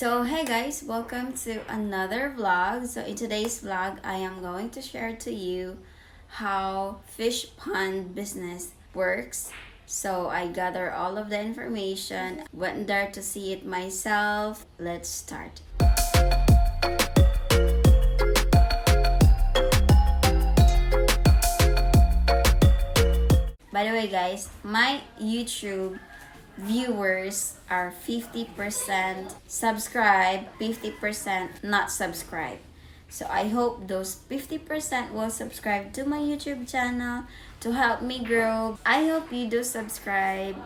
So hey guys, welcome to another vlog. So in today's vlog, I am going to share to you how fish pond business works. So I gather all of the information, went there to see it myself. Let's start. By the way guys, my YouTube viewers are 50% subscribe, 50% not subscribe. So I hope those 50% will subscribe to my YouTube channel to help me grow. I hope you do subscribe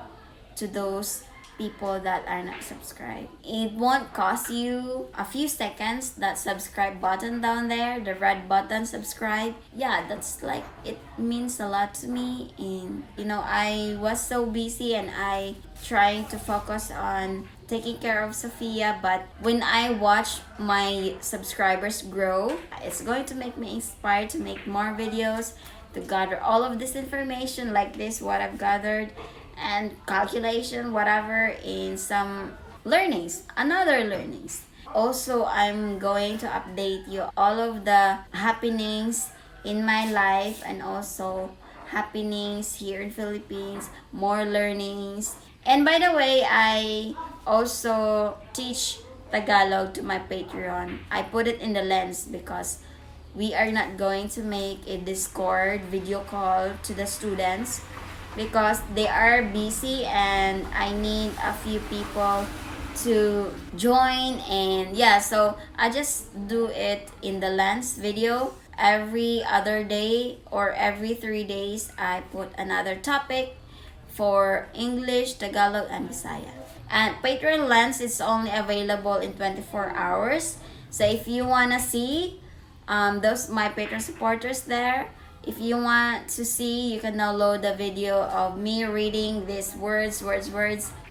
to those people that are not subscribed. It won't cost you a few seconds. That subscribe button down there, the red button subscribe. Yeah, that's like, it means a lot to me. And I was so busy and I trying to focus on taking care of Sophia, but when I watch my subscribers grow, it's going to make me inspired to make more videos, to gather all of this information like this, what I've gathered, and calculation, whatever, in some another learnings. Also, I'm going to update you all of the happenings in my life and also happenings here in Philippines, more learnings. And by the way, I also teach Tagalog to my Patreon. I put it in the lens because we are not going to make a Discord video call to the students because they are busy and I need a few people to join. And yeah, so I just do it in the lens video. Every other day or every 3 days I put another topic for English, Tagalog, and Bisaya. And Patreon lens is only available in 24 hours. So if you wanna see those my Patreon supporters there, if you want to see, you can download the video of me reading these words.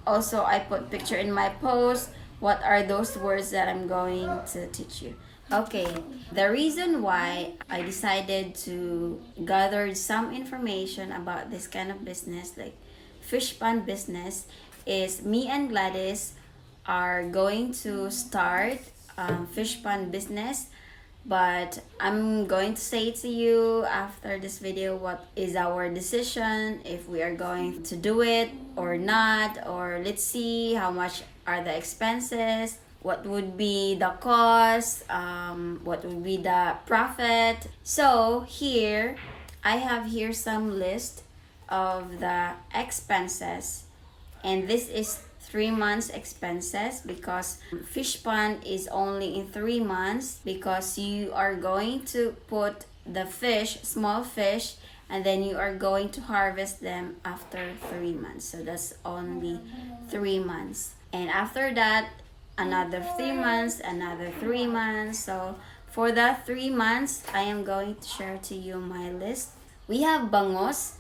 Also, I put picture in my post. What are those words that I'm going to teach you? Okay, the reason why I decided to gather some information about this kind of business, like fish pond business, is me and Gladys are going to start fish pond business. But I'm going to say to you after this video what is our decision, if we are going to do it or not, or let's see how much are the expenses, what would be the cost, what would be the profit. So here, I have here some list of the expenses, and this is 3 months expenses because fish pond is only in 3 months because you are going to put the fish, small fish, and then you are going to harvest them after 3 months. So that's only 3 months. And after that, another 3 months, another 3 months. So for that 3 months, I am going to share to you my list. We have bangus.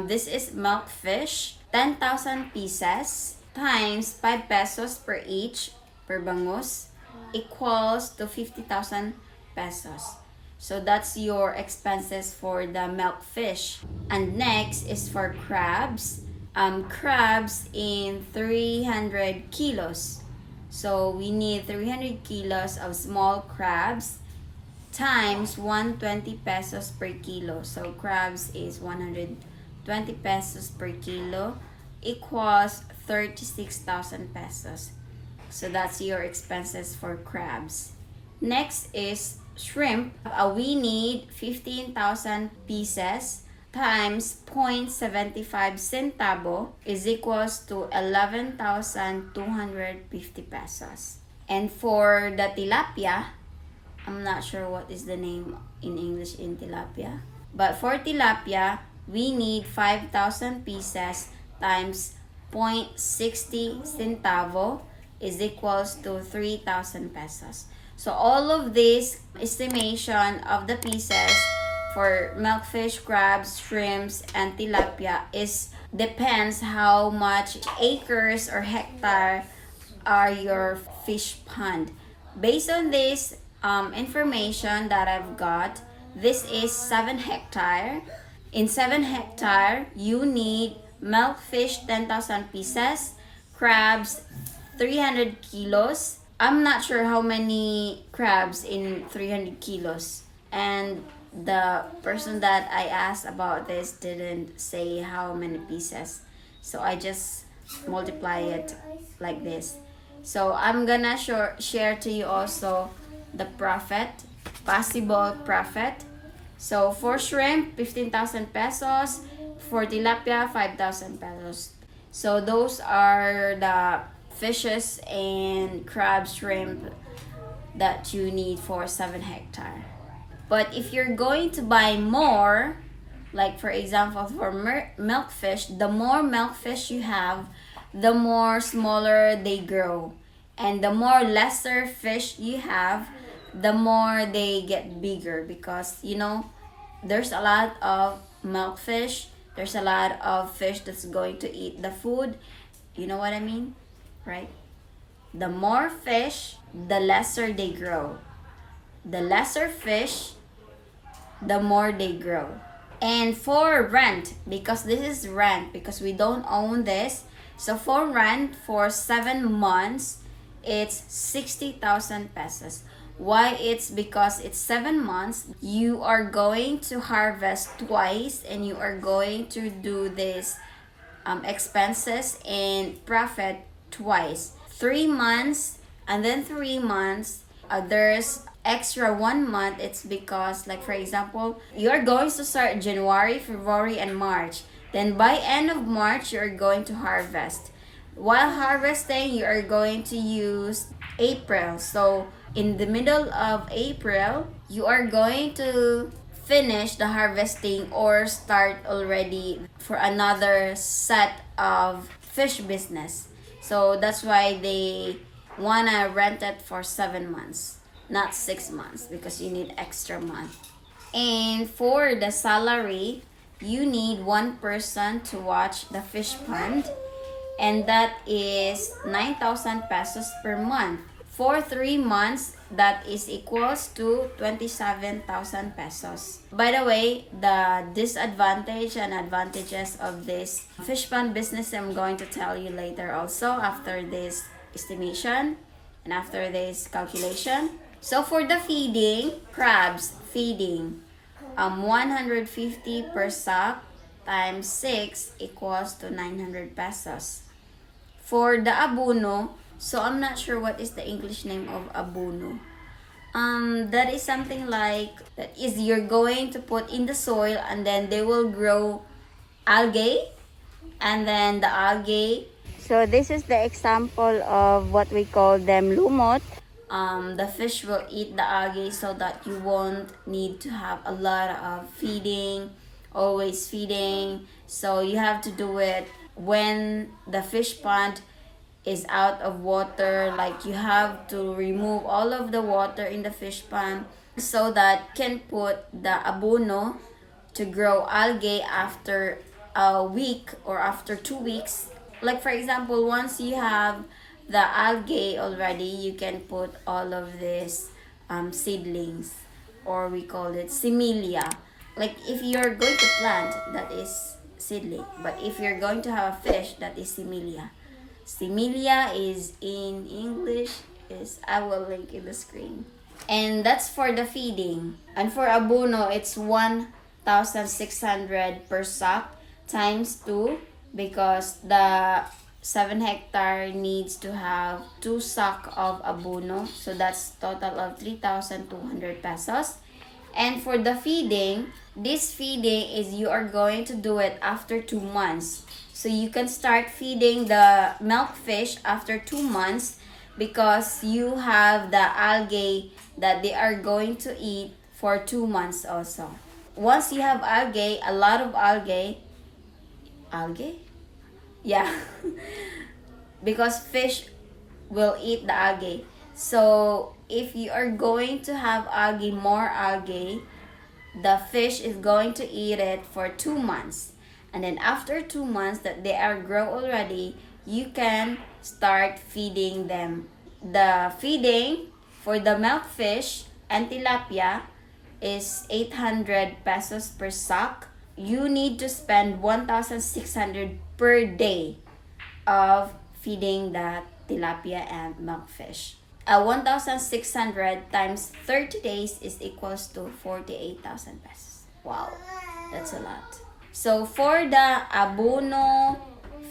This is milk fish, 10,000 pieces times 5 pesos per each per bangus equals to 50,000 pesos. So that's your expenses for the milk fish. And next is for crabs. Crabs in 300 kilos. So we need 300 kilos of small crabs times 120 pesos per kilo. So crabs is 120 pesos per kilo equals 36,000 pesos. So that's your expenses for crabs. Next is shrimp. We need 15,000 pieces times 0.75 centavo is equals to 11,250 pesos. And for the tilapia, I'm not sure what is the name in English in tilapia, but for tilapia, we need 5,000 pieces times 0.60 centavo is equals to 3,000 pesos. So all of this estimation of the pieces for milkfish, crabs, shrimps, and tilapia is depends how much acres or hectare are your fish pond. Based on this information that I've got, this is 7 hectare. In 7 hectare, you need milkfish 10,000 pieces, crabs 300 kilos, I'm not sure how many crabs in 300 kilos. And the person that I asked about this didn't say how many pieces. So I just multiply it like this. So I'm gonna share to you also the profit, possible profit. So for shrimp, 15,000 pesos. For tilapia, 5,000 pesos. So those are the fishes and crab, shrimp that you need for 7 hectare. But if you're going to buy more, like for example for milkfish, the more milkfish you have, the more smaller they grow. And the more lesser fish you have, the more they get bigger, because there's a lot of milkfish, there's a lot of fish that's going to eat the food. You know what I mean? Right? The more fish, the lesser they grow. The lesser fish, the more they grow. And for rent, because this is rent, because we don't own this, so for rent for 7 months, it's 60,000 pesos. Why? It's because it's 7 months. You are going to harvest twice, and you are going to do this expenses and profit twice. 3 months and then 3 months. There's extra 1 month. It's because, like for example, you're going to start January, February, and March. Then by end of March, you're going to harvest. While harvesting, you are going to use April. So in the middle of April, you are going to finish the harvesting or start already for another set of fish business. So that's why they wanna rent it for 7 months, not 6 months, because you need extra month. And for the salary, you need one person to watch the fish pond, and that is 9,000 pesos per month. For 3 months, that is equals to 27,000 pesos. By the way, the disadvantage and advantages of this fish pond business, I'm going to tell you later also after this estimation and after this calculation. So for the feeding, crabs feeding, 150 per sack times 6 equals to 900 pesos. For the abono, so I'm not sure what is the English name of abono. That is something like that is you're going to put in the soil, and then they will grow algae, and then the algae. So this is the example of what we call them lumot. The fish will eat the algae so that you won't need to have a lot of feeding, always feeding. So you have to do it when the fish pond is out of water. Like you have to remove all of the water in the fish pond so that you can put the abono to grow algae after a week or after 2 weeks. Like for example, once you have the algae already, you can put all of these seedlings, or we call it similia. Like if you're going to plant, that is seedling, but if you're going to have a fish, that is similia. Similia is in English is, I will link in the screen. And that's for the feeding. And for abono, it's 1,600 per sack times 2, because the 7 hectare needs to have 2 sack of abono. So that's total of 3,200 pesos. And for the feeding, this feeding is you are going to do it after 2 months. So you can start feeding the milkfish after 2 months, because you have the algae that they are going to eat for 2 months also. Once you have algae, a lot of algae, yeah, because fish will eat the algae. So if you are going to have algae, more algae, the fish is going to eat it for 2 months. And then after 2 months that they are grow already, you can start feeding them. The feeding for the milkfish and tilapia is 800 pesos per sack. You need to spend 1,600 per day of feeding the tilapia and milkfish. 1,600 times 30 days is equals to 48,000 pesos. Wow, that's a lot. So for the abono,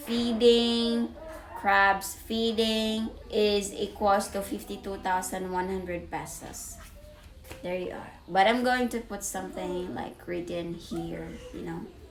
feeding, crabs feeding is equals to 52,100 pesos. There you are. But I'm going to put something like written here,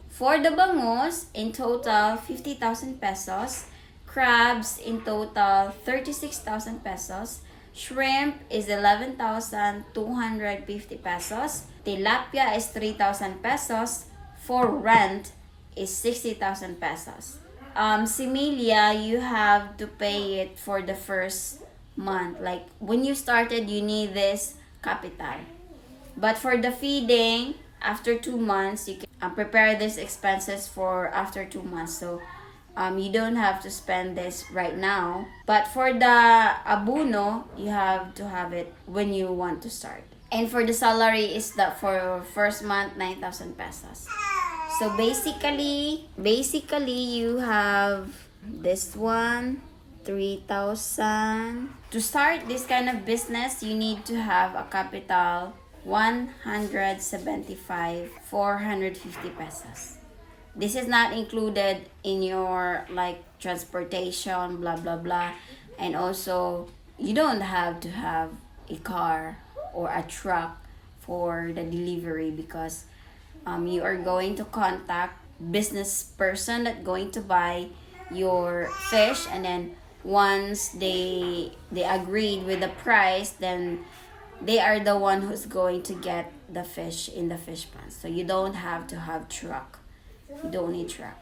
For the bangus, in total, 50,000 pesos. Crabs, in total, 36,000 pesos. Shrimp is 11,250 pesos. Tilapia is 3,000 pesos. For rent is 60,000 pesos. Similia, you have to pay it for the first month. Like when you started, you need this capital. But for the feeding, after 2 months, you can prepare these expenses for after 2 months. So you don't have to spend this right now. But for the abono, you have to have it when you want to start. And for the salary is that for first month, 9,000 pesos. So basically you have this one, 3,000. To start this kind of business, you need to have a capital 175,450 pesos. This is not included in your like transportation, blah blah blah. And also, you don't have to have a car or a truck for the delivery because you are going to contact business person that going to buy your fish, and then once they agreed with the price, then they are the one who's going to get the fish in the fish pond. So you don't have to have truck. You don't need truck.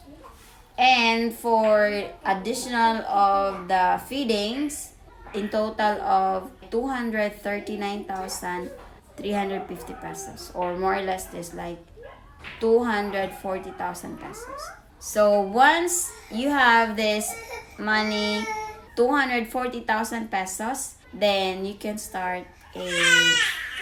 And for additional of the feedings, in total of 239,350 pesos, or more or less this like 240,000 pesos. So once you have this money, 240,000 pesos, then you can start a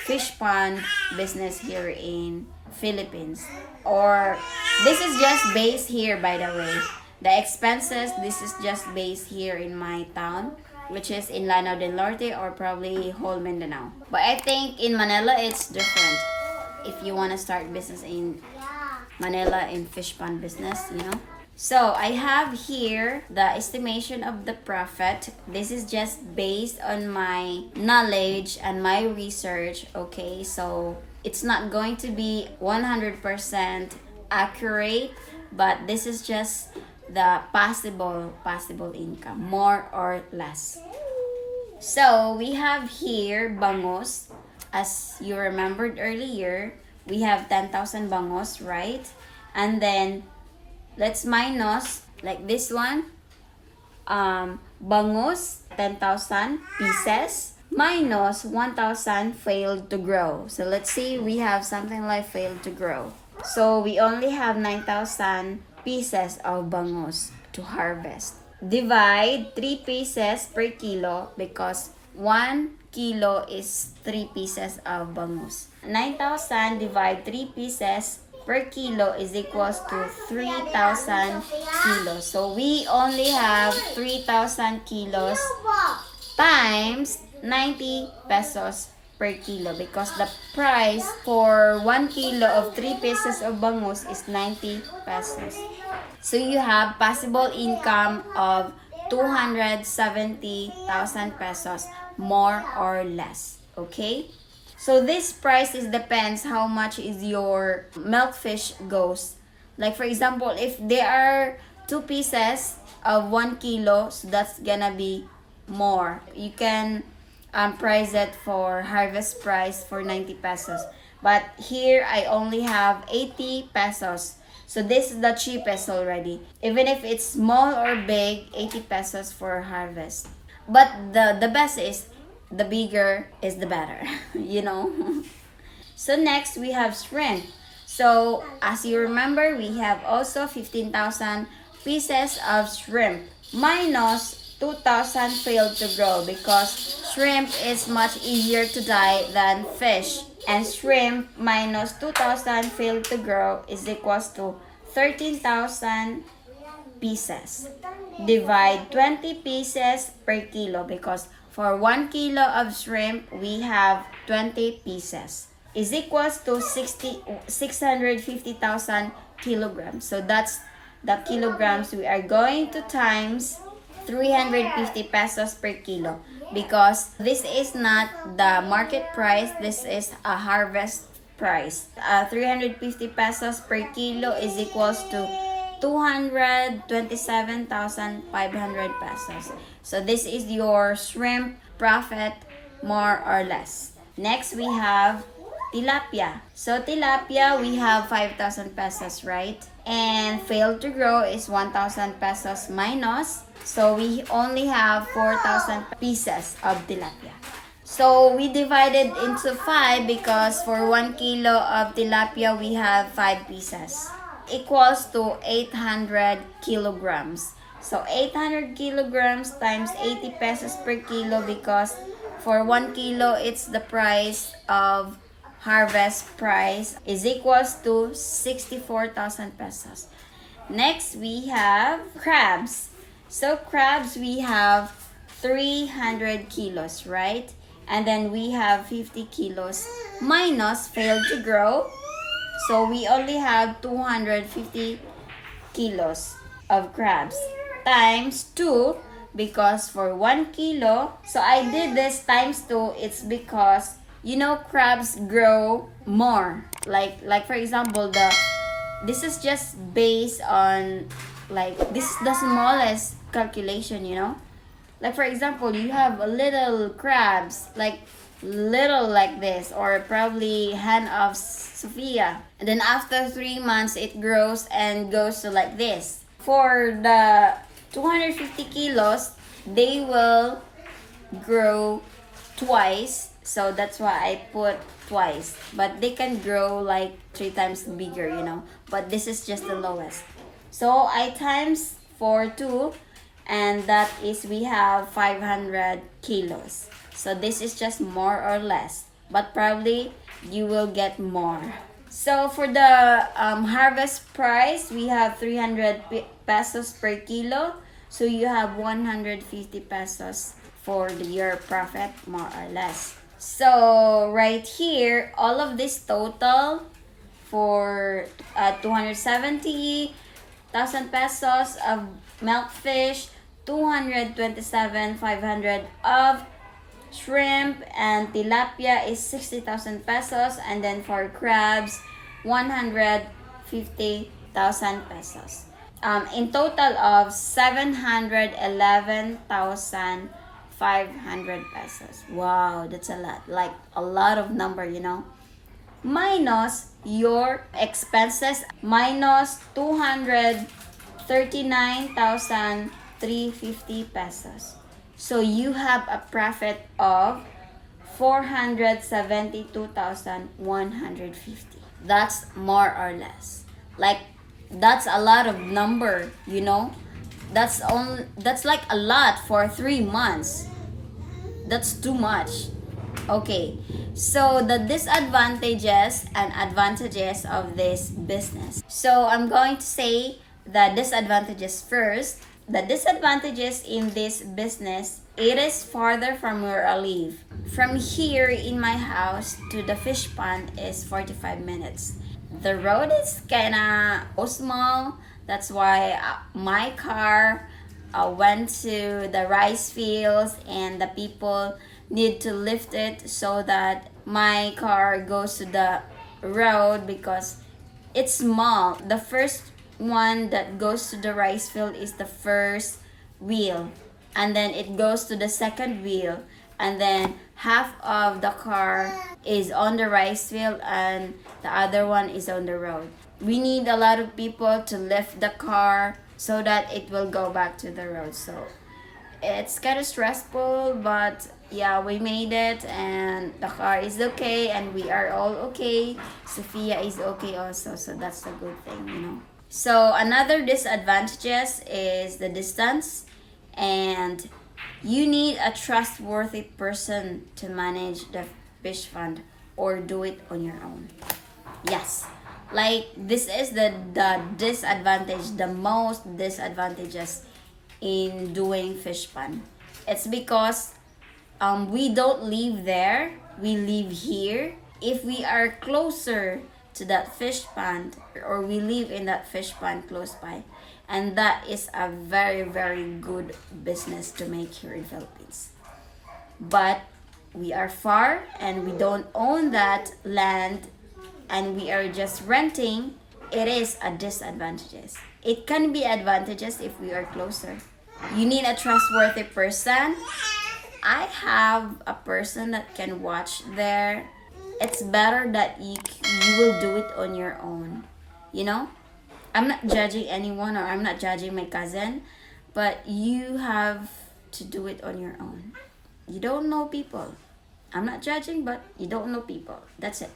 fish pond business here in Philippines. Or this is just based here, by the way. The expenses, this is just based here in my town, which is in Lanao del Norte or probably whole Mindanao. But I think in Manila it's different. If you want to start business in Manila in fish pond business, So I have here the estimation of the profit. This is just based on my knowledge and my research, okay? So it's not going to be 100% accurate, but this is just the possible income, more or less. So we have here bangus. As you remembered earlier, we have 10,000 bangus, right? And then let's minus like this one. Bangus, 10,000 pieces minus 1,000 failed to grow. So let's say we have something like failed to grow. So we only have 9,000 pieces of bangus to harvest. Divide 3 pieces per kilo because 1 kilo is 3 pieces of bangus. 9,000 divide 3 pieces per kilo is equals to 3,000 kilos. So we only have 3,000 kilos times 90 pesos per kilo because the price for 1 kilo of 3 pieces of bangus is 90 pesos. So you have possible income of 270,000 pesos, more or less. Okay? So this price depends how much is your milkfish goes. Like for example, if there are 2 pieces of 1 kilo, so that's gonna be more. You can price it for harvest price for 90 pesos. But here I only have 80 pesos. So this is the cheapest already. Even if it's small or big, 80 pesos for harvest. But the best is, the bigger is the better, So next we have shrimp. So as you remember, we have also 15,000 pieces of shrimp minus 2,000 failed to grow because shrimp is much easier to die than fish. And shrimp minus 2,000 failed to grow is equals to 13,000 pieces. Divide 20 pieces per kilo because For 1 kilo of shrimp, we have 20 pieces. Is equals to 650,000 kilograms. So that's the kilograms. We are going to times 350 pesos per kilo, because this is not the market price, this is a harvest price. 350 pesos per kilo is equals to 227,500 pesos. So this is your shrimp profit, more or less. Next, we have tilapia. So tilapia, we have 5,000 pesos, right? And failed to grow is 1,000 pesos minus. So we only have 4,000 pieces of tilapia. So we divided into 5 because for 1 kilo of tilapia, we have 5 pieces. Equals to 800 kilograms. So 800 kilograms times 80 pesos per kilo, because for 1 kilo, it's the price of harvest price is equals to 64,000 pesos. Next, we have crabs. So crabs, we have 300 kilos, right? And then we have 50 kilos minus failed to grow. So we only have 250 kilos of crabs times 2, because for 1 kilo, so I did this times 2, it's because crabs grow more. Like for example, this is just based on, like, this is the smallest calculation, Like for example, you have a little crabs, like little like this, or probably hand of Sophia. And then after 3 months, it grows and goes to like this. For the 250 kilos, they will grow twice. So that's why I put twice. But they can grow like 3 times bigger, But this is just the lowest. So I times 2, and that is, we have 500 kilos. So this is just more or less, but probably you will get more. So for the harvest price, we have 300 pesos per kilo. So you have 150 pesos for your profit, more or less. So right here, all of this total for 270,000 pesos of milkfish, 227,500 of shrimp, and tilapia is 60,000 pesos, and then for crabs, 150,000 pesos. In total of 711,500 pesos. Wow, that's a lot. Like a lot of number, Minus your expenses, minus 239,350 pesos. So you have a profit of 472,150. That's more or less. Like, that's a lot of number, That's like a lot for 3 months. That's too much. Okay, so the disadvantages and advantages of this business. So I'm going to say the disadvantages first. The disadvantages in this business, it is farther from where I live. From here in my house to the fish pond is 45 minutes. The road is kinda small. That's why my car went to the rice fields, and the people need to lift it so that my car goes to the road, because it's small. The first one that goes to the rice field is the first wheel, and then it goes to the second wheel, and then half of the car is on the rice field and the other one is on the road. We need a lot of people to lift the car so that it will go back to the road. So it's kind of stressful, but yeah, we made it, and the car is okay, and we are all okay. Sophia is okay also, so that's a good thing, So another disadvantages is the distance, and you need a trustworthy person to manage the fish fund or do it on your own. Yes, like this is the disadvantage, the most disadvantages in doing fish fund. It's because we don't live there, we live here. If we are closer to that fish pond, or we live in that fish pond close by, and that is a very, very good business to make here in Philippines. But we are far and we don't own that land, and we are just renting. It is a disadvantages. It can be advantages if we are closer. You need a trustworthy person. I have a person that can watch there. It's better that you will do it on your own. You know? I'm not judging anyone, or I'm not judging my cousin, but you have to do it on your own. You don't know people. I'm not judging, but you don't know people. That's it.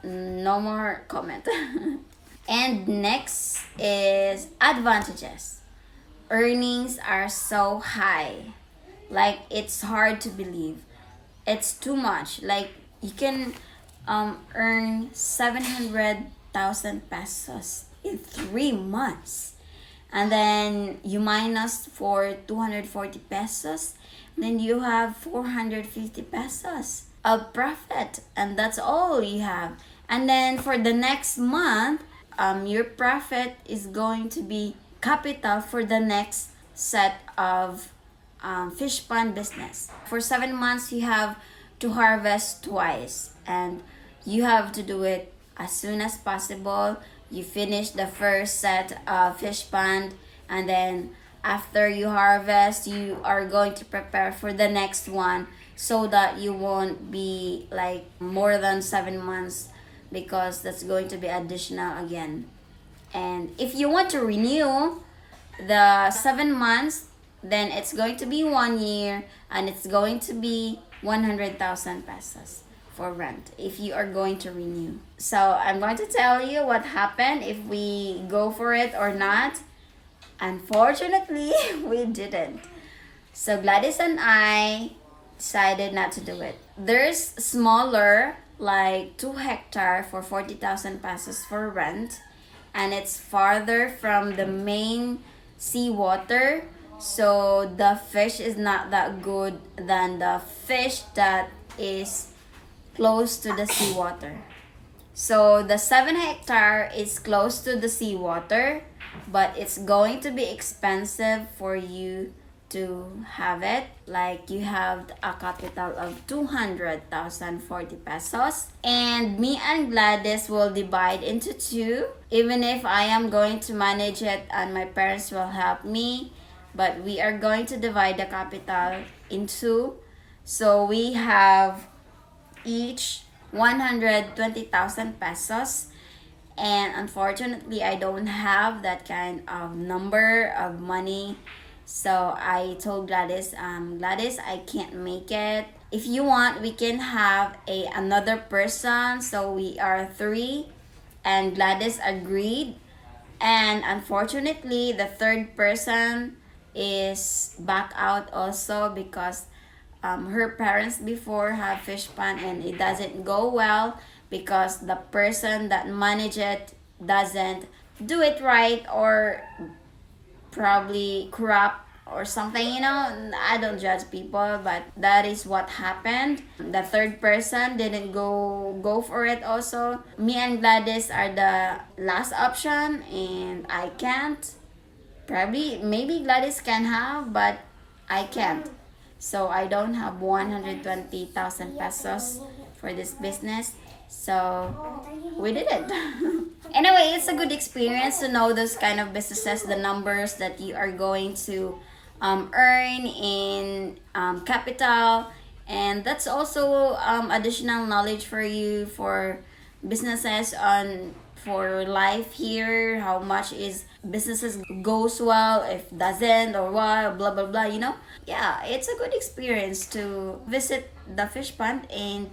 No more comment. And next is advantages. Earnings are so high. Like, it's hard to believe. It's too much. Like, you can earn 700,000 pesos in 3 months. And then you minus for 240 pesos. Then you have 450 pesos of profit. And that's all you have. And then for the next month, your profit is going to be capital for the next set of fish pond business. For 7 months, you have to harvest twice, and you have to do it as soon as possible. You finish the first set of fish pond, and then after you harvest, you are going to prepare for the next one, so that you won't be like more than 7 months, because that's going to be additional again. And if you want to renew the 7 months, then it's going to be 1 year, and it's going to be 100,000 pesos for rent if you are going to renew. So I'm going to tell you what happened if we go for it or not. Unfortunately, we didn't. So Gladys and I decided not to do it. There's smaller, like 2 hectare for 40,000 pesos for rent, and it's farther from the main seawater. So the fish is not that good than the fish that is close to the seawater. So the 7 hectare is close to the seawater, but it's going to be expensive for you to have it. Like, you have a capital of 200,040 pesos, and me and Gladys will divide into 2, even if I am going to manage it and my parents will help me. But we are going to divide the capital in 2. So we have each 120,000 pesos. And unfortunately, I don't have that kind of number of money. So I told Gladys, Gladys, I can't make it. If you want, we can have another person. So we are 3. And Gladys agreed. And unfortunately, the third person is back out also, because her parents before have fish pond, and it doesn't go well because the person that manage it doesn't do it right, or probably corrupt or something. I don't judge people, but that is what happened. The third person didn't go for it also. Me and Gladys are the last option, and I can't. Probably, maybe Gladys can have, but I can't. So I don't have 120,000 pesos for this business. So we did it. Anyway, it's a good experience to know those kind of businesses, the numbers that you are going to earn in capital. And that's also additional knowledge for you for businesses for life here. How much is businesses goes well, if doesn't, or what, blah blah blah. Yeah, it's a good experience to visit the fish pond. And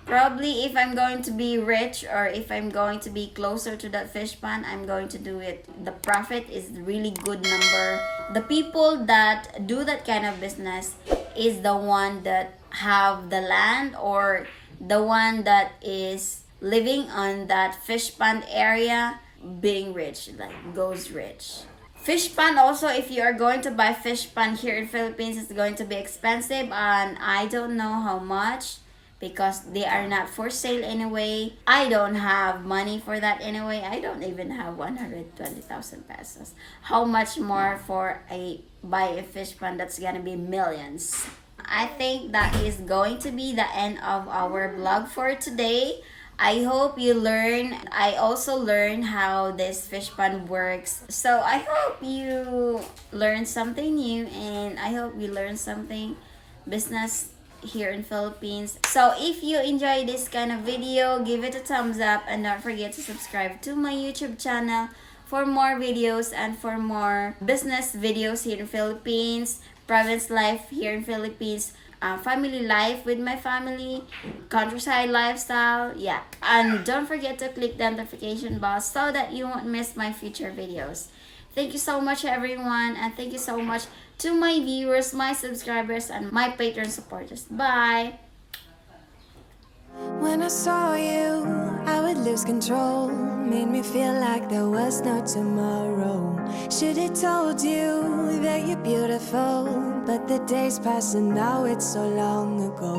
probably if I'm going to be rich, or if I'm going to be closer to that fish pond, I'm going to do it. The profit is really good number. The people that do that kind of business is the one that have the land, or the one that is living on that fish pond area, being rich, like goes rich. Fish pan also, if you are going to buy fish pan here in Philippines, it's going to be expensive, and I don't know how much because they are not for sale anyway. I don't have money for that anyway. I don't even have 120,000 pesos. How much more for a buy a fish pan that's gonna be millions? I think that is going to be the end of our vlog for today. I hope you learn. I also learned how this fish pan works. So I hope you learn something new, and I hope you learn something business here in Philippines. So if you enjoy this kind of video, give it a thumbs up, and don't forget to subscribe to my YouTube channel for more videos and for more business videos here in Philippines, province life here in Philippines, family life with my family, countryside lifestyle, yeah. And don't forget to click the notification bell so that you won't miss my future videos. Thank you so much, everyone, and thank you so much to my viewers, my subscribers, and my Patreon supporters. Bye! When I saw you, I would lose control. Made me feel like there was no tomorrow. Should've told you that you're beautiful, but the days pass and now it's so long ago.